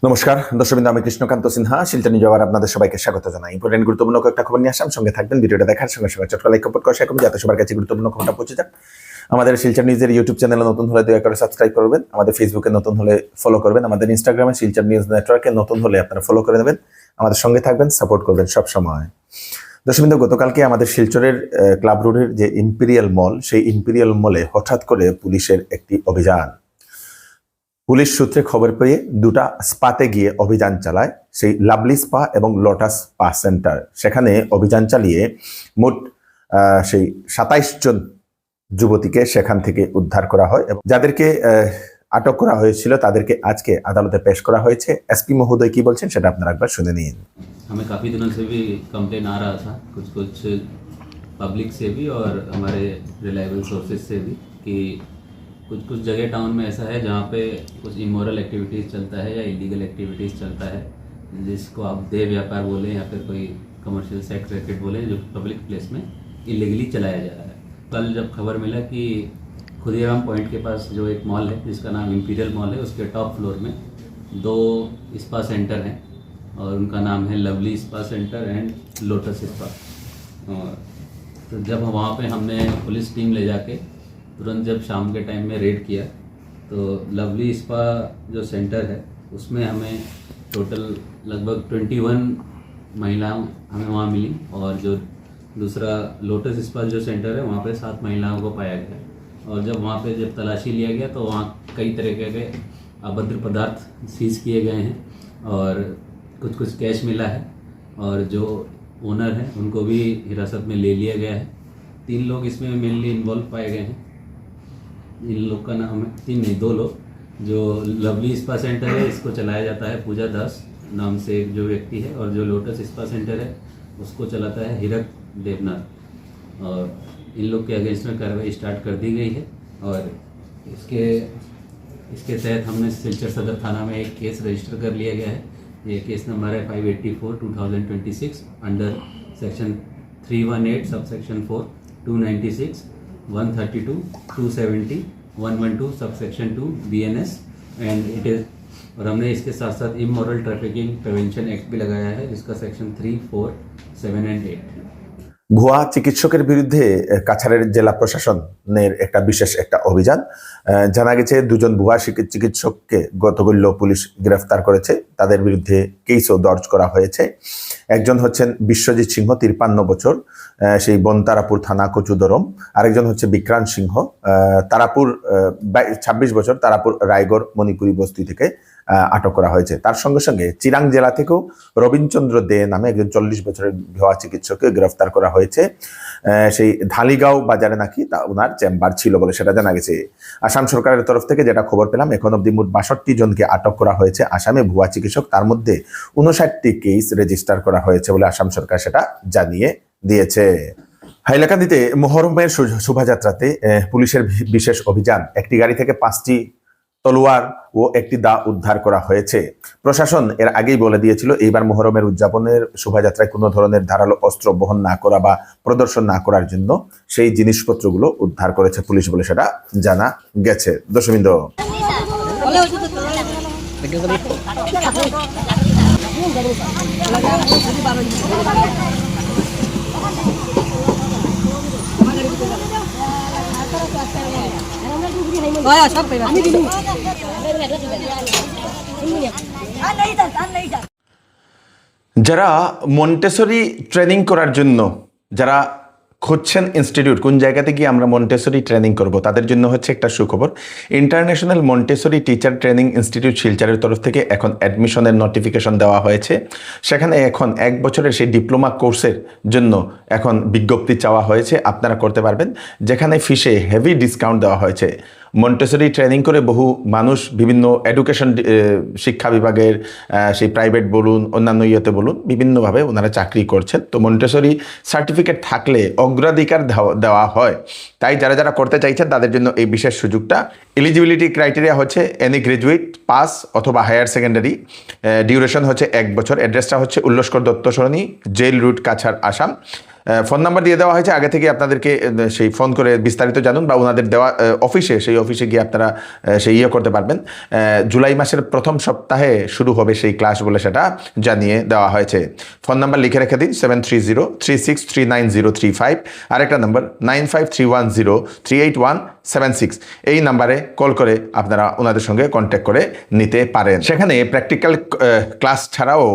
নমস্কার দর্শকবৃন্দ, আমি কৃষ্ণকান্ত সিনহা শিলচর নিউজ আওয়ার আপনাদের সবাইকে স্বাগত জানাই। ইম্পর্টেন্ট গুরুত্বপূর্ণ একটা খবর নিয়ে আসলাম, সঙ্গে থাকবেন। ভিডিওটা দেখার সঙ্গে সঙ্গে চটকা লাইক কমেন্ট করে শেয়ার করবেন যাতে সবার কাছে গুরুত্বপূর্ণ খবরটা পৌঁছে যাক। আমাদের শিলচর নিউজের ইউটিউব চ্যানেলে নতুন হলে দয়া করে সাবস্ক্রাইব করবেন, আমাদের ফেসবুকে নতুন হলে ফলো করবেন, আমাদের ইনস্টাগ্রামে শিলচর নিউজ নেটওয়ার্কে নতুন হলে আপনারা ফলো করে নেবেন, আমাদের সঙ্গে থাকবেন, সাপোর্ট করবেন সব সময়। দর্শকবৃন্দ, গতকালকে আমাদের শিলচরের ক্লাব রোডের যে ইম্পেরিয়াল মল, সেই ইম্পেরিয়াল মলে হঠাৎ করে পুলিশের একটি অভিযান। পুলিশ সূত্রে খবর পেয়ে দুটা স্পাতে গিয়ে অভিযান চালায়, সেই লাভলি স্পা এবং লোটাস স্পা সেন্টার। সেখানে অভিযান চালিয়ে মোট সেই 27 জন যুবতীকে সেখান থেকে উদ্ধার করা হয় এবং যাদেরকে আটক করা হয়েছিল তাদেরকে আজকে আদালতে পেশ করা হয়েছে। এসপি মহোদয় কি বলছেন সেটা আপনারা একবার শুনে নিন। हमें काफ़ी दिनों से भी कंप्लेन आ रहा था, कुछ पब्लिक से भी और हमारे रिलायबल सोर्सेज से भी, कि कुछ जगह टाउन में ऐसा है जहाँ पे कुछ इमोरल एक्टिविटीज़ चलता है या इलीगल एक्टिविटीज़ चलता है, जिसको आप देह व्यापार बोलें या फिर कोई कमर्शियल सेक्स रैकेट बोलें, जो पब्लिक प्लेस में इलीगली चलाया जा रहा है। कल जब खबर मिला कि खुदिराम पॉइंट के पास जो एक मॉल है जिसका नाम इम्पीरियल मॉल है, उसके टॉप फ्लोर में 2 स्पा सेंटर हैं और उनका नाम है lovely spa centre and lotus spa. और तो जब वहाँ पे हमने पुलिस टीम ले जाके तुरंत जब शाम के टाइम में रेड किया, तो लवली स्पा जो सेंटर है उसमें हमें टोटल लगभग 21 महिलाएं हमें वहाँ मिली, और जो दूसरा लोटस स्पा जो सेंटर है वहाँ पे 7 महिलाओं को पाया गया। और जब वहाँ पे जब तलाशी लिया गया तो वहाँ कई तरह के अभद्र पदार्थ सीज किए गए हैं और कुछ कैश मिला है, और जो ओनर हैं उनको भी हिरासत में ले लिया गया है। 3 लोग इसमें मेनली इन्वॉल्व पाए गए हैं। इन लोग का नाम है 3 नहीं 2 लोग। जो लवली स्पा सेंटर है इसको चलाया जाता है पूजा दास नाम से एक जो व्यक्ति है, और जो लोटस स्पा सेंटर है उसको चलाता है हिरक देवनाथ। और इन लोग के अगेंस्ट में कार्रवाई स्टार्ट कर दी गई है, और इसके तहत हमने सिलचर सदर थाना में एक केस रजिस्टर कर लिया गया है। ये केस नंबर है 584/2026 under section 318 sub section 4 296 132 270 112 sub section 2 BNS and it is. और हमने इसके साथ साथ इमोरल ट्रैफिकिंग प्रिवेंशन एक्ट भी लगाया है, जिसका सेक्शन 3, 4, 7 एंड 8। ভুয়া চিকিৎসকের বিরুদ্ধে কাছাড়ের জেলা প্রশাসনের একটা বিশেষ একটা অভিযান। জানা গেছে 2 জন ভুয়া চিকিৎসককে গতকাল পুলিশ গ্রেফতার করেছে, তাদের বিরুদ্ধে কেসও দর্জ করা হয়েছে। একজন হচ্ছেন বিশ্বজিৎ সিংহ 53 বছর, সেই বনতারাপুর থানা কচুদরম। আরেকজন হচ্ছে বিক্রান্ত সিংহ, তারাপুর 26 বছর, তারাপুর রায়গড় মণিপুরি বস্তি থেকে আটক করা হয়েছে। তার সঙ্গে সঙ্গে চিরাং জেলা থেকেও রবীন্দ্রচন্দ্র দে নামে একজন 40 বছরের ভুয়া চিকিৎসককে গ্রেফতার করা হয়েছে। সেই ধালিগাঁও বাজারে নাকি ওনার চেম্বার ছিল বলে সেটা জানা গেছে। আসাম সরকারের তরফ থেকে যেটা খবর পেলাম, এখন অব্দি মোট 62 জনকে আটক করা হয়েছে আসামে ভুয়া চিকিৎসক, তার মধ্যে 59টি কেস রেজিস্টার করা হয়েছে বলে আসাম সরকার সেটা জানিয়ে দিয়েছে। হাইলাকান্দিতে মোহরমের শোভাযাত্রাতে পুলিশের বিশেষ অভিযান, একটি গাড়ি থেকে 5টি তলোয়ার ও একটি দা উদ্ধার করা হয়েছে। প্রশাসন এর আগেই বলে দিয়েছিল এইবার মোহরমের উদযাপনের শোভাযাত্রায় কোনো ধরনের ধারালো অস্ত্র বহন না করা বা প্রদর্শন না করার জন্য সেই জিনিসপত্রগুলো উদ্ধার করেছে পুলিশ বলে সেটা জানা গেছে। দর্শকবৃন্দ, যারা মন্টেসরি ট্রেনিং করার জন্য যারা খুঁজছেন ইনস্টিটিউট, কোন জায়গাতে গিয়ে আমরা মন্টেসরি ট্রেনিং করব, তাদের জন্য হচ্ছে একটা সুখবর। International Montessori teacher training institute শিলচরের তরফ থেকে এখন অ্যাডমিশনের নোটিফিকেশন দেওয়া হয়েছে। সেখানে এখন 1 বছরের সেই ডিপ্লোমা কোর্সের জন্য এখন বিজ্ঞপ্তি চাওয়া হয়েছে, আপনারা করতে পারবেন, যেখানে ফিসে হেভি ডিসকাউন্ট দেওয়া হয়েছে। মন্টেসরি ট্রেনিং করে বহু মানুষ বিভিন্ন এডুকেশন শিক্ষা বিভাগের সেই প্রাইভেট বলুন, অন্যান্য ইয়েতে বলুন, বিভিন্নভাবে ওনারা চাকরি করছেন। তো মন্টেসরি সার্টিফিকেট থাকলে অগ্রাধিকার দেওয়া হয়, তাই যারা যারা করতে চাইছেন তাদের জন্য এই বিশেষ সুযোগটা এলিজিবিলিটি ক্রাইটেরিয়া হচ্ছে এনি গ্রাজুয়েট পাস অথবা হায়ার সেকেন্ডারি, ডিউরেশন হচ্ছে 1 বছর, অ্যাড্রেসটা হচ্ছে Ullaskar Datta Sarani, jail route, Cachar, Assam. Phone number দিয়ে দেওয়া হয়েছে, আগে থেকে আপনাদেরকে সেই ফোন করে বিস্তারিত জানুন বা ওনাদের দেওয়া সেই অফিসে গিয়ে আপনারা সেই করতে পারবেন। জুলাই মাসের প্রথম সপ্তাহে শুরু হবে সেই ক্লাস বলে সেটা জানিয়ে দেওয়া হয়েছে। ফোন নাম্বার লিখে রেখে দিন 7303639035, আরেকটা নাম্বার 9531038176। এই নাম্বারে কল করে আপনারা ওনাদের সঙ্গে কন্ট্যাক্ট করে নিতে পারেন। সেখানে প্র্যাকটিক্যাল ক্লাস ছাড়াও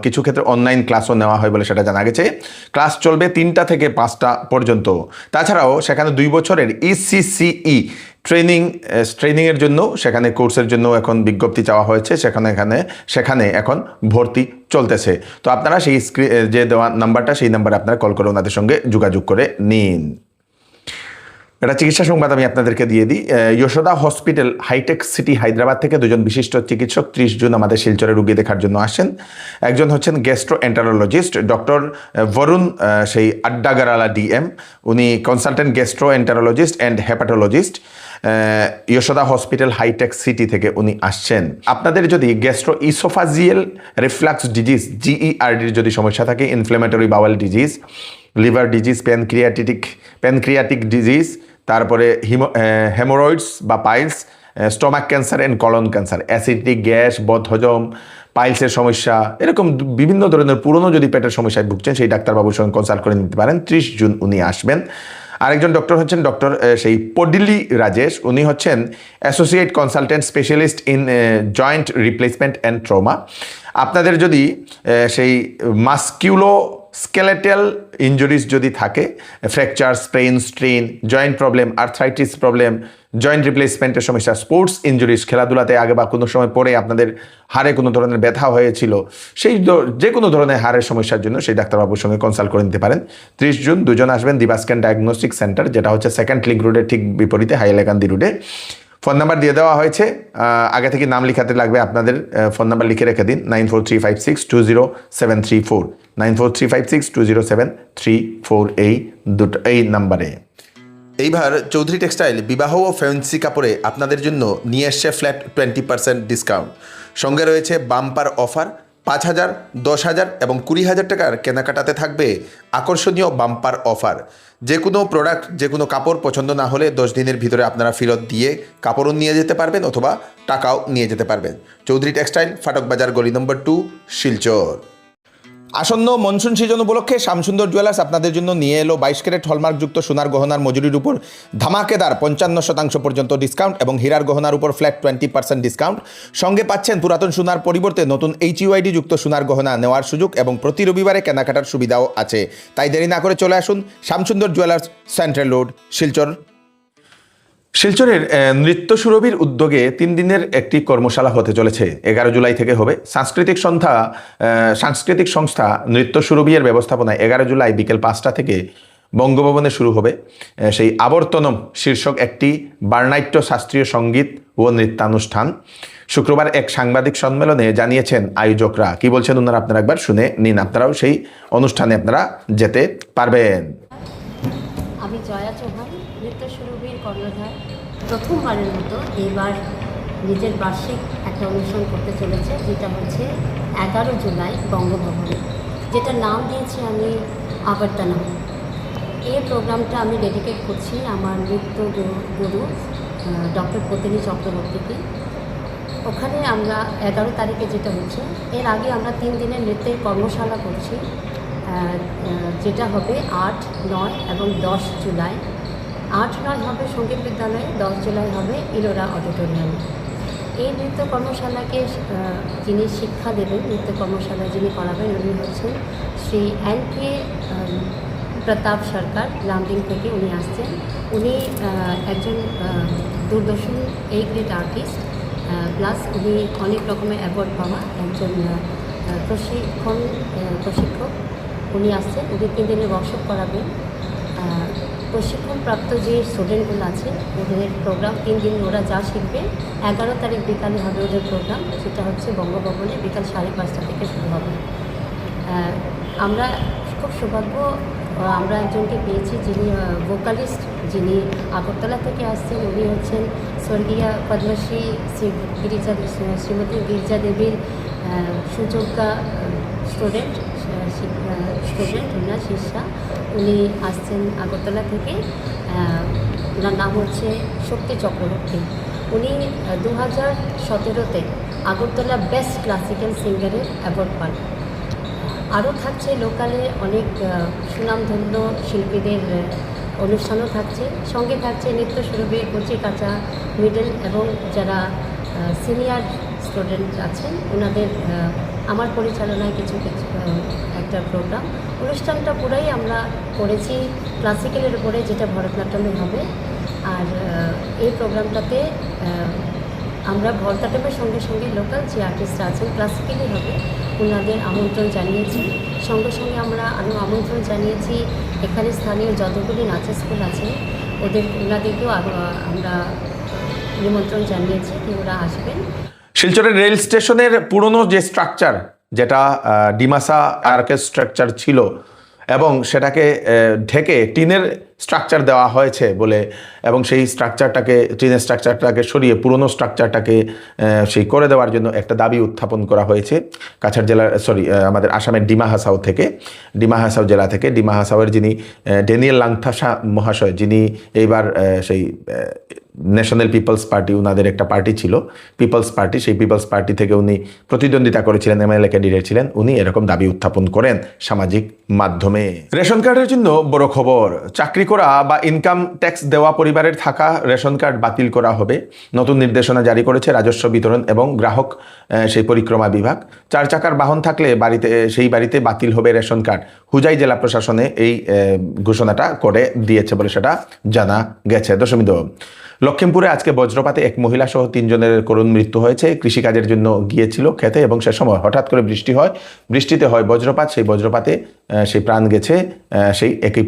কিছু ক্ষেত্রে অনলাইন ক্লাসও নেওয়া হয় বলে সেটা জানা গেছে। ক্লাস চলবে 3টা থেকে 5টা পর্যন্ত। তাছাড়াও সেখানে 2 বছরের ECCE ট্রেনিংয়ের জন্য সেখানে কোর্সের জন্য এখন বিজ্ঞপ্তি চাওয়া হয়েছে, সেখানে এখন ভর্তি চলতেছে। তো আপনারা সেই যে দেওয়া নাম্বারটা, সেই নাম্বারে আপনারা কল করে ওনাদের সঙ্গে যোগাযোগ করে নিন। এটা চিকিৎসা সংবাদ আমি আপনাদেরকে দিয়ে দিই। Yashoda hospital hi tech city Hyderabad থেকে 2জন বিশিষ্ট চিকিৎসক 30 জুন আমাদের শিলচরে রুগী দেখার জন্য আসেন। একজন হচ্ছেন গ্যাস্ট্রো এন্টারোলজিস্ট ডক্টর বরুণ সেই আড্ডাগারালা DM, উনি consultant gastro enterologist and hepatologist, Yashoda hospital hi tech City থেকে উনি আসছেন। আপনাদের যদি gastro oesophageal reflux disease GERD যদি সমস্যা থাকে, inflammatory bowel disease, liver disease, pancreatic disease, তারপরে হেমোরয়েডস বা piles, stomach cancer and colon cancer, acidic gas, বদহজম, পাইলসের সমস্যা, এরকম বিভিন্ন ধরনের পুরনো যদি পেটের সমস্যায় ভুগছেন সেই ডাক্তারবাবুর সঙ্গে কনসাল্ট করে নিতে পারেন। 30 জুন উনি আসবেন। আরেকজন ডক্টর হচ্ছেন ডক্টর সেই পডিলি রাজেশ, উনি হচ্ছেন associate consultant specialist in joint replacement and trauma. আপনাদের যদি সেই মাস্কিউলো স্কেলেটাল ইনজুরিজ যদি থাকে, fracture, sprain, strain, joint problem, arthritis problem, joint রিপ্লেসমেন্টের সমস্যা, স্পোর্টস ইনজুরিজ, খেলাধুলাতে আগে বা কোনো সময় পরে আপনাদের হাড়ে কোনো ধরনের ব্যথা হয়েছিল, সেই যে কোনো ধরনের হাড়ের সমস্যার জন্য সেই ডাক্তারবাবুর সঙ্গে কনসাল্ট করে নিতে পারেন। 30 জুন 2জন আসবেন দিবাস্ক্যান ডায়াগনস্টিক সেন্টার, যেটা হচ্ছে 2nd লিঙ্ক রোডের ঠিক বিপরীতে, হাইলাকান্দি রোডে। ফোন নাম্বার দিয়ে দেওয়া হয়েছে, আগে থেকে নাম লিখাতে লাগবে আপনাদের। ফোন নাম্বার লিখে রেখে দিন 9435620734, 9435620734 এই নাম্বারে। এইবার চৌধুরী টেক্সটাইল বিবাহ ও ফ্যান্সি কাপড়ে আপনাদের জন্য নিয়ে এসছে ফ্ল্যাট 20% ডিসকাউন্ট। সঙ্গে রয়েছে বাম্পার অফার, 5,000, 10,000 এবং 20,000 টাকার কেনাকাটাতে থাকবে আকর্ষণীয় বাম্পার অফার। যে কোনো প্রোডাক্ট, যে কোনো কাপড় পছন্দ না হলে 10 দিনের ভিতরে আপনারা ফেরত দিয়ে কাপড়ও নিয়ে যেতে পারবেন অথবা টাকাও নিয়ে যেতে পারবেন। চৌধুরী টেক্সটাইল, ফাটক বাজার, গলি নম্বর 2, শিলচর। আসন্ন মনসুন সিজন উপলক্ষে শ্যামসুন্দর জুয়েলার্স আপনাদের জন্য নিয়ে এলো 22 ক্যারেট হলমার্কযুক্ত সোনার গহনার মজুরির উপর ধামাকেদার 55% পর্যন্ত ডিসকাউন্ট এবং হীরার গহনার উপর ফ্ল্যাট 20% ডিসকাউন্ট। সঙ্গে পাচ্ছেন পুরাতন সোনার পরিবর্তে নতুন HUID যুক্ত সোনার গহনা নেওয়ার সুযোগ এবং প্রতি রবিবারে কেনাকাটার সুবিধাও আছে। তাই দেরি না করে চলে আসুন Shyamsundar jewellers, central road, Silchar. শিলচরের নৃত্য সুরভির উদ্যোগে 3 দিনের একটি কর্মশালা হতে চলেছে। 11 জুলাই থেকে হবে। সাংস্কৃতিক সংস্থা নৃত্য সুরভির ব্যবস্থাপনায় 11 জুলাই বিকেল 5টা থেকে বঙ্গভবনে শুরু হবে সেই আবর্তনম শীর্ষক একটি বারনাট্য শাস্ত্রীয় সঙ্গীত ও নৃত্যানুষ্ঠান। শুক্রবার এক সাংবাদিক সম্মেলনে জানিয়েছেন আয়োজকরা। কি বলছেন ওনারা আপনারা একবার শুনে নিন, আপনারাও সেই অনুষ্ঠানে আপনারা যেতে পারবেন। আমি জয়া চৌহান, নৃত্য সুরভির কর্ণধার। প্রথমবারের মতো এবার নিজের বার্ষিক একটা অনুষ্ঠান করতে চলেছে, যেটা হচ্ছে 11 জুলাই বঙ্গভবনে, যেটা নাম দিয়েছি আমি আবর্তনম। এই প্রোগ্রামটা আমি ডেডিকেট করছি আমার নৃত্য গুরু ডক্টর পতিনী চক্রবর্তীকে। ওখানে আমরা 11 তারিখে যেটা হচ্ছে, এর আগে আমরা 3 দিনের নৃত্যের কর্মশালা করছি, যেটা হবে 8, 9 এবং 10 জুলাই। 8, 9 হবে সঙ্গীত বিদ্যালয়ে, 10 জুলাই হবে ইলোরা অডিটোরিয়ামে। এই নৃত্য কর্মশালাকে যিনি শিক্ষা দেবেন, নৃত্য কর্মশালা যিনি করাবেন, উনি হচ্ছেন শ্রী NK প্রতাপ সরকার, লামডিং থেকে উনি আসছেন। উনি একজন দূরদর্শন গ্রেড আর্টিস্ট, প্লাস উনি অনেক রকমের অ্যাওয়ার্ড পাওয়া একজন প্রশিক্ষক। উনি আসছেন, উনি 3 দিনের ওয়ার্কশপ করাবেন। প্রশিক্ষণপ্রাপ্ত যে স্টুডেন্টগুলো আছে ওদের প্রোগ্রাম 3 দিন ওরা যা শিখবে, 11 তারিখ বিকালে হবে ওদের প্রোগ্রাম, সেটা হচ্ছে বঙ্গভবনে বিকাল 5:30 থেকে শুরু হবে। আমরা খুব সৌভাগ্য, আমরা একজনকে পেয়েছি যিনি ভোকালিস্ট যিনি আগরতলা থেকে আসছেন উনি হচ্ছেন স্বর্গীয় পদ্মশ্রী শ্রীমতী গিরিজা দেবীর সুযোগ্যা স্টুডেন্ট ওনার শিষ্যা। উনি আসছেন আগরতলা থেকে। ওনার নাম হচ্ছে শক্তি চক্রবর্তী। উনি 2017-তে আগরতলা বেস্ট ক্লাসিক্যাল সিঙ্গারের অ্যাওয়ার্ড পান। আরও থাকছে লোকালে অনেক সুনামধন্য শিল্পীদের অনুষ্ঠানও থাকছে, সঙ্গে থাকছে নিত্য সুরভির কচি কাঁচা মিডল এবং যারা সিনিয়র স্টুডেন্ট আছেন ওনাদের আমার পরিচালনায় কিছু একটা প্রোগ্রাম। অনুষ্ঠানটা পুরাই আমরা করেছি ক্লাসিক্যালের উপরে, যেটা ভরতনাট্যমে হবে। আর এই প্রোগ্রামটাতে আমরা ভরতনাট্যমের সঙ্গে সঙ্গে লোকাল যে আর্টিস্টরা আছেন ক্লাসিক্যালি হবে ওনাদের আমন্ত্রণ জানিয়েছি। সঙ্গে সঙ্গে আমরা আরও আমন্ত্রণ জানিয়েছি এখানে স্থানীয় যতগুলি নাচের স্কুল আছে ওনাদেরকেও আমরা নিমন্ত্রণ জানিয়েছি কি ওরা আসবেন। শিলচরের রেল স্টেশনের পুরনো যে স্ট্রাকচার, যেটা ডিমাসা আর্কের স্ট্রাকচার ছিল এবং সেটাকে ঢেকে টিনের স্ট্রাকচার দেওয়া হয়েছে বলে, এবং সেই স্ট্রাকচারটাকে টিনের স্ট্রাকচারটাকে সরিয়ে পুরনো স্ট্রাকচারটাকে সেই করে দেওয়ার জন্য একটা দাবি উত্থাপন করা হয়েছে কাছাড় জেলার আমাদের আসামের ডিমা হাসাও থেকে, ডিমা হাসাও জেলা থেকে। ডিমা হাসাওয়ের যিনি ড্যানিয়েল লাংথাসা মহাশয়, যিনি এইবার সেই ন্যাশনাল পিপলস পার্টি, ওনাদের একটা পার্টি ছিল পিপলস পার্টি, সেই পিপলস পার্টি থেকে উনি প্রতিদ্বন্দ্বিতা করেছিলেন, এমএলএ ক্যান্ডিডেট ছিলেন। উনি এরকম দাবি উত্থাপন করেন সামাজিক মাধ্যমে। রেশন কার্ডের জন্য বড় খবর, চাকরি করা বা ইনকাম ট্যাক্স দেওয়া পরিবারের থাকা রেশন কার্ড বাতিল করা হবে। নতুন নির্দেশনা জারি করেছে রাজস্ব বিতরণ এবং গ্রাহক সেই পরিক্রমা বিভাগ। 4 চাকার বাহন থাকলে সেই বাড়িতে বাতিল হবে রেশন কার্ড। হুজাই জেলা প্রশাসনে এই ঘোষণাটা করে দিয়েছে বলে সেটা জানা গেছে। দশমী লক্ষিমপুরে আজকে বজ্রপাতে এক মহিলা সহ 3 জনের করুণ মৃত্যু হয়েছে। কৃষিকাজের জন্য গিয়েছিল খেতে এবং সে সময় হঠাৎ করে বৃষ্টি হয়, বৃষ্টিতে হয় বজ্রপাত। সেই বজ্রপাতে সেই প্রাণ গেছে সেই একই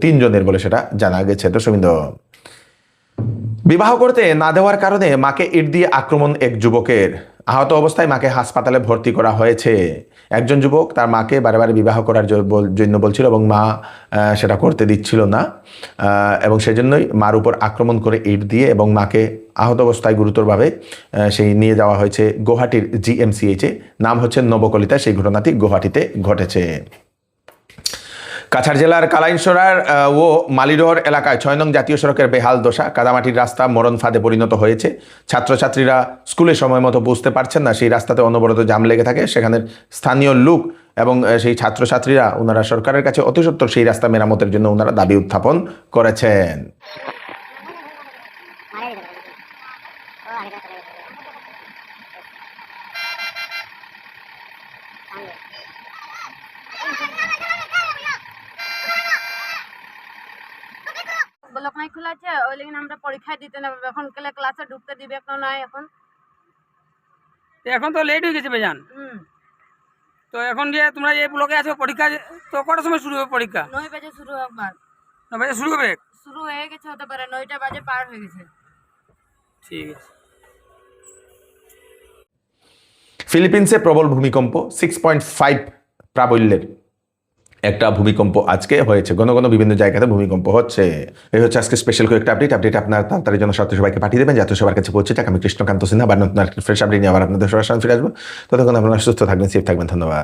3 জনের বলে সেটা জানা গেছে। দশমী বিবাহ করতে না দেওয়ার কারণে মাকে ইট দিয়ে আক্রমণ এক যুবকের। আহত অবস্থায় মাকে হাসপাতালে ভর্তি করা হয়েছে। একজন যুবক তার মাকে বারে বারে বিবাহ করার জন্য বলছিল এবং মা সেটা করতে দিচ্ছিল না, এবং সেজন্যই মার উপর আক্রমণ করে ইট দিয়ে এবং মাকে আহত অবস্থায় গুরুতরভাবে সেই নিয়ে যাওয়া হয়েছে গুয়াহাটির জিএমসিএইচে। নাম হচ্ছে নবকলিতা। সেই ঘটনাটি গুয়াহাটিতে ঘটেছে। কাছাড় জেলার কালাইনসরার ও মালিডোর এলাকায় 6 নং জাতীয় সড়কের বেহাল দশা। কাদামাটির রাস্তা মরণ ফাঁদে পরিণত হয়েছে। ছাত্রছাত্রীরা স্কুলে সময় মতো বুঝতে পারছেন না, সেই রাস্তাতে অনবরত জাম লেগে থাকে। সেখানের স্থানীয় লোক এবং সেই ছাত্রছাত্রীরা ওনারা সরকারের কাছে অতি সত্বর সেই রাস্তা মেরামতের জন্য ওনারা দাবি উত্থাপন করেছেন। ব্লক নাই খোলা আছে, ওই লেগে আমরা পরীক্ষা দিতে নেব। এখন ক্লাসে ঢুকতে দিবে কেন নাই? এখন তো লেট হয়ে গেছে বেজান। তো এখন যে তোমরা এই ব্লকে আছো পরীক্ষা, তো কটার সময় শুরু হবে পরীক্ষা? 9 বাজে শুরু হবে। 9 বাজে শুরু হবে? শুরু হয়ে গেছে, হতে পারে 9টা বাজে পার হয়ে গেছে। ঠিক আছে। ফিলিপিন্সে প্রবল ভূমিকম্প, 6.5 প্রাবল্যের একটা ভূমিকম্প আজকে হয়েছে। ঘন ঘন বিভিন্ন জায়গাতে ভূমিকম্প হচ্ছে। এই হচ্ছে আজকে স্পেশাল কয়েকটা আপডেট আপনার তাড়াতাড়ি জন্য সাথে সবাইকে পাঠিয়ে দেবেন, যাতে সবার কাছে পৌঁছে যাক। আমি কৃষ্ণকান্ত সিনহা, আবার নতুন ফ্রেশ আপডেট নিয়ে আবার আপনাদের সবার সামনে ফিরে আসবো। ততক্ষণ আপনারা সুস্থ থাকবেন, সেফ থাকবেন। ধন্যবাদ।